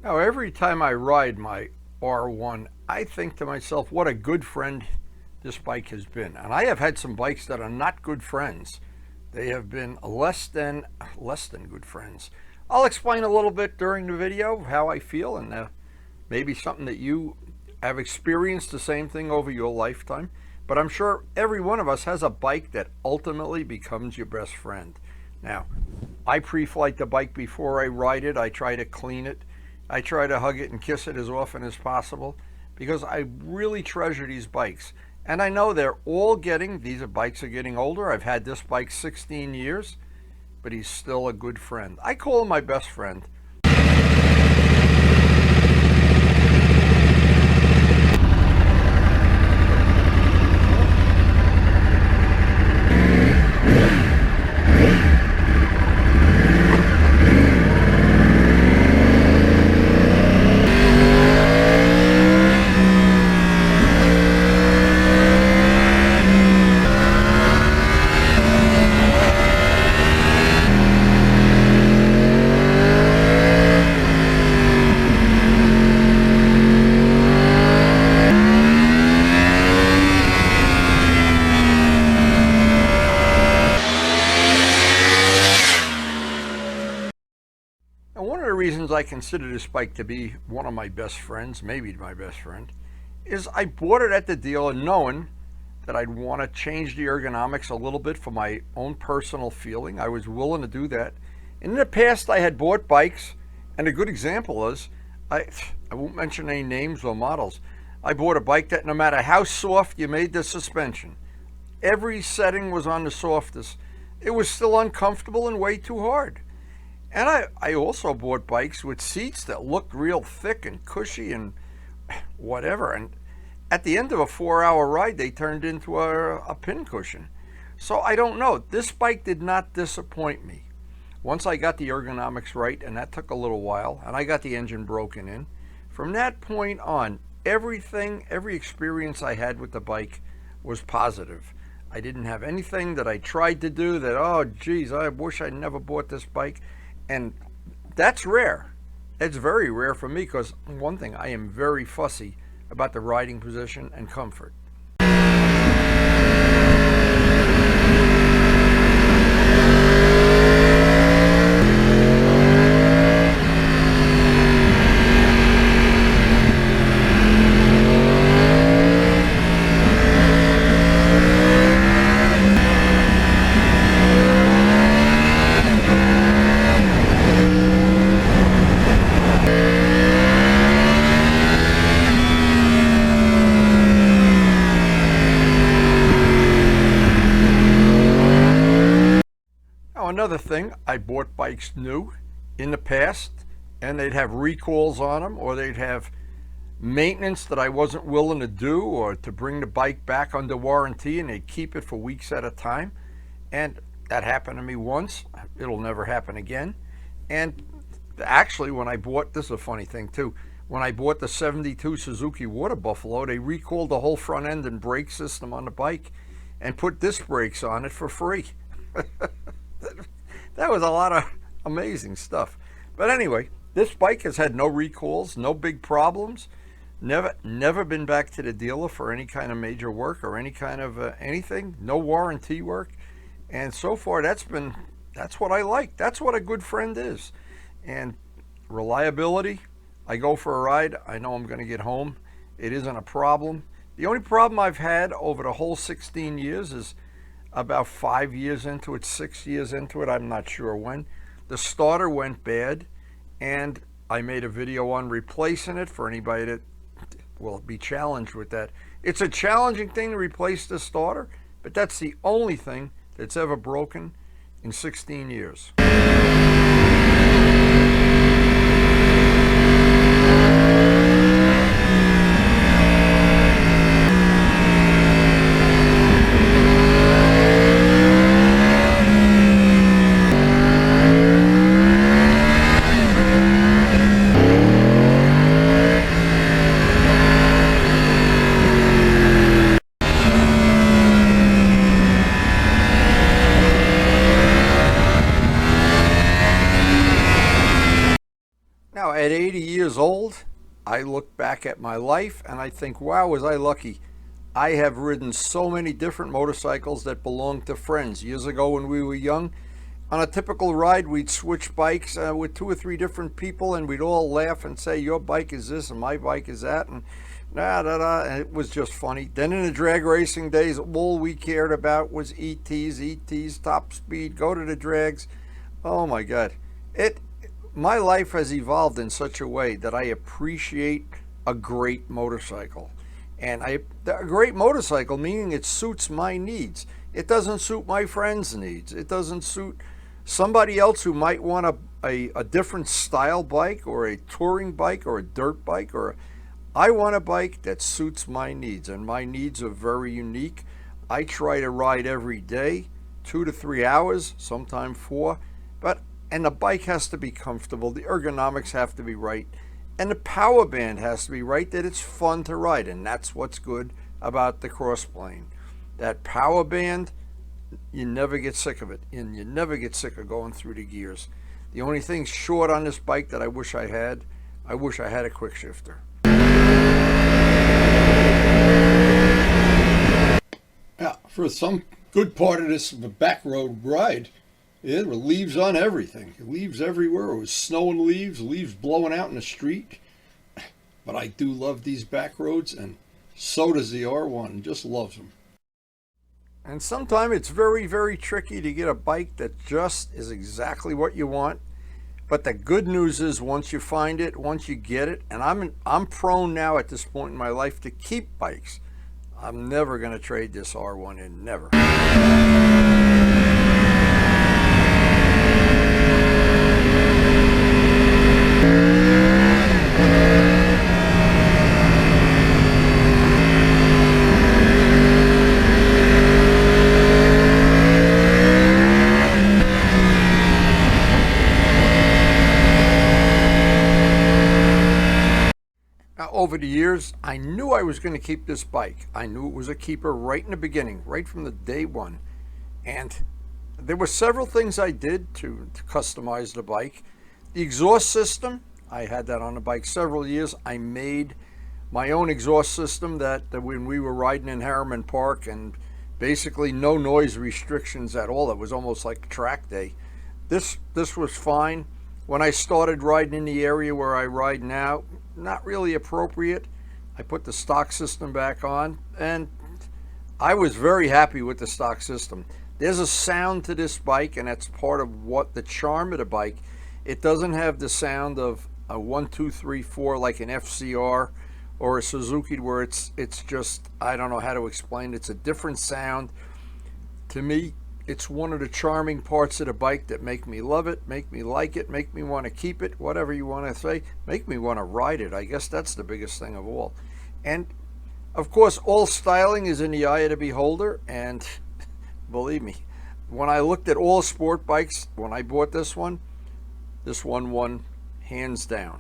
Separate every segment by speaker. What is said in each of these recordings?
Speaker 1: Now, every time I ride my R1, I think to myself, what a good friend this bike has been. And I have had some bikes that are not good friends. They have been less than good friends. I'll explain a little bit during the video how I feel, and maybe something that you have experienced the same thing over your lifetime. But I'm sure every one of us has a bike that ultimately becomes your best friend. Now, I pre-flight the bike before I ride it. I try to clean it. I try to hug it and kiss it as often as possible because I really treasure these bikes. And I know these bikes are getting older. I've had this bike 16 years, but he's still a good friend. I call him my best friend. And one of the reasons I consider this bike to be one of my best friends, maybe my best friend, is I bought it at the dealer knowing that I'd want to change the ergonomics a little bit for my own personal feeling. I was willing to do that. In the past, I had bought bikes, and a good example is, I won't mention any names or models. I bought a bike that no matter how soft you made the suspension, every setting was on the softest, it was still uncomfortable and way too hard. And I also bought bikes with seats that looked real thick and cushy and whatever. And at the end of a 4-hour ride, they turned into a pin cushion. So I don't know. This bike did not disappoint me. Once I got the ergonomics right, and that took a little while, and I got the engine broken in, from that point on, every experience I had with the bike was positive. I didn't have anything that I tried to do that, oh, geez, I wish I never bought this bike. And that's rare. It's very rare for me because, one thing, I am very fussy about the riding position and comfort. Another thing, I bought bikes new in the past, and they'd have recalls on them, or they'd have maintenance that I wasn't willing to do, or to bring the bike back under warranty, and they'd keep it for weeks at a time. And that happened to me once. It'll never happen again. And actually, this is a funny thing too, when I bought the 72 Suzuki Water Buffalo, they recalled the whole front end and brake system on the bike and put disc brakes on it for free. That was a lot of amazing stuff. But anyway, this bike has had no recalls, no big problems. Never been back to the dealer for any kind of major work or any kind of anything. No warranty work. And so far, that's what I like. That's what a good friend is. And reliability, I go for a ride, I know I'm going to get home. It isn't a problem. The only problem I've had over the whole 16 years is about 5 years into it, 6 years into it, I'm not sure when. The starter went bad, and I made a video on replacing it for anybody that will be challenged with that. It's a challenging thing to replace the starter, but that's the only thing that's ever broken in 16 years. at 80 years old, I look back at my life and I think, wow, was I lucky. I have ridden so many different motorcycles that belonged to friends. Years ago when we were young, on a typical ride, we'd switch bikes with 2 or 3 different people, and we'd all laugh and say, your bike is this and my bike is that, and and it was just funny. Then in the drag racing days, all we cared about was ETs, top speed, go to the drags. Oh my God. My life has evolved in such a way that I appreciate a great motorcycle. And a great motorcycle meaning it suits my needs. It doesn't suit my friends' needs. It doesn't suit somebody else who might want a different style bike or a touring bike or a dirt bike. I want a bike that suits my needs, and my needs are very unique. I try to ride every day, 2 to 3 hours, sometimes 4, and the bike has to be comfortable, the ergonomics have to be right, and the power band has to be right, that it's fun to ride, and that's what's good about the Crossplane. That power band, you never get sick of it, and you never get sick of going through the gears. The only thing short on this bike that I wish I had a quick shifter. Yeah, for some good part of this back road ride, there were leaves on everything. Leaves everywhere. It was snowing leaves blowing out in the street. But I do love these back roads, and so does the R1. Just loves them. And sometimes it's very, very tricky to get a bike that just is exactly what you want. But the good news is once you find it, once you get it, and I'm prone now at this point in my life to keep bikes. I'm never going to trade this R1 in, never. Over the years, I knew I was going to keep this bike. I knew it was a keeper right in the beginning, right from the day one. And there were several things I did to customize the bike. The exhaust system, I had that on the bike several years. I made my own exhaust system that when we were riding in Harriman Park, and basically no noise restrictions at all. It was almost like track day. This was fine. When I started riding in the area where I ride now, not really appropriate. I put the stock system back on, and I was very happy with the stock system. There's a sound to this bike, and that's part of what the charm of the bike. It doesn't have the sound of a 1, 2, 3, 4 like an FCR or a Suzuki, where it's just, I don't know how to explain it. It's a different sound. To me, it's one of the charming parts of the bike that make me love it, make me like it, make me want to keep it, whatever you want to say, make me want to ride it. I guess that's the biggest thing of all. And of course, all styling is in the eye of the beholder, and believe me, when I looked at all sport bikes, when I bought this one won hands down.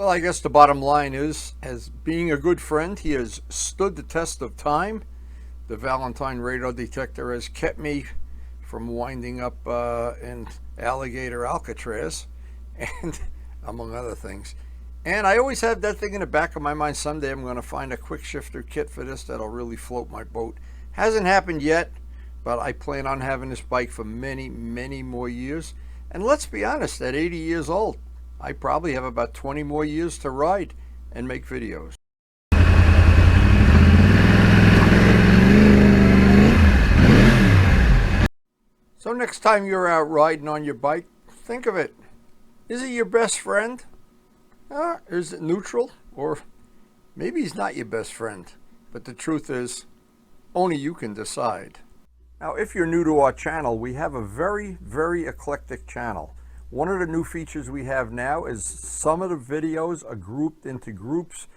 Speaker 1: I guess the bottom line is, as being a good friend, he has stood the test of time. The Valentine radar detector has kept me from winding up in alligator Alcatraz, and among other things. And I always have that thing in the back of my mind, someday I'm going to find a quick shifter kit for this that'll really float my boat. Hasn't happened yet, but I plan on having this bike for many, many more years. And let's be honest, at 80 years old, I probably have about 20 more years to ride and make videos. So next time you're out riding on your bike, think of it. Is it your best friend? Is it neutral? Or maybe he's not your best friend. But the truth is, only you can decide. Now, if you're new to our channel, we have a very, very eclectic channel. One of the new features we have now is some of the videos are grouped into groups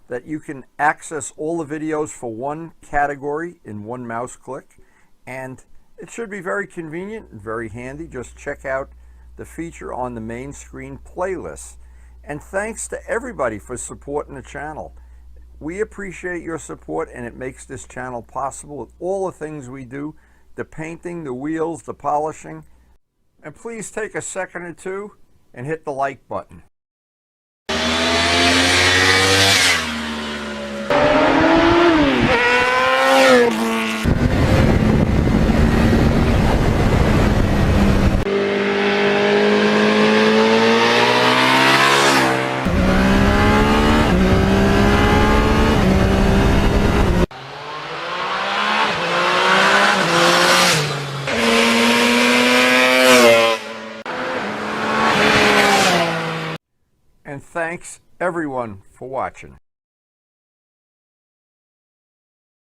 Speaker 1: that you can access all the videos for one category in one mouse click, and it should be very convenient and very handy. Just check out the feature on the main screen playlist. And thanks to everybody for supporting the channel. We appreciate your support, and it makes this channel possible with all the things we do, the painting, the wheels, the polishing. And please take a second or two and hit the like button. And thanks everyone for watching.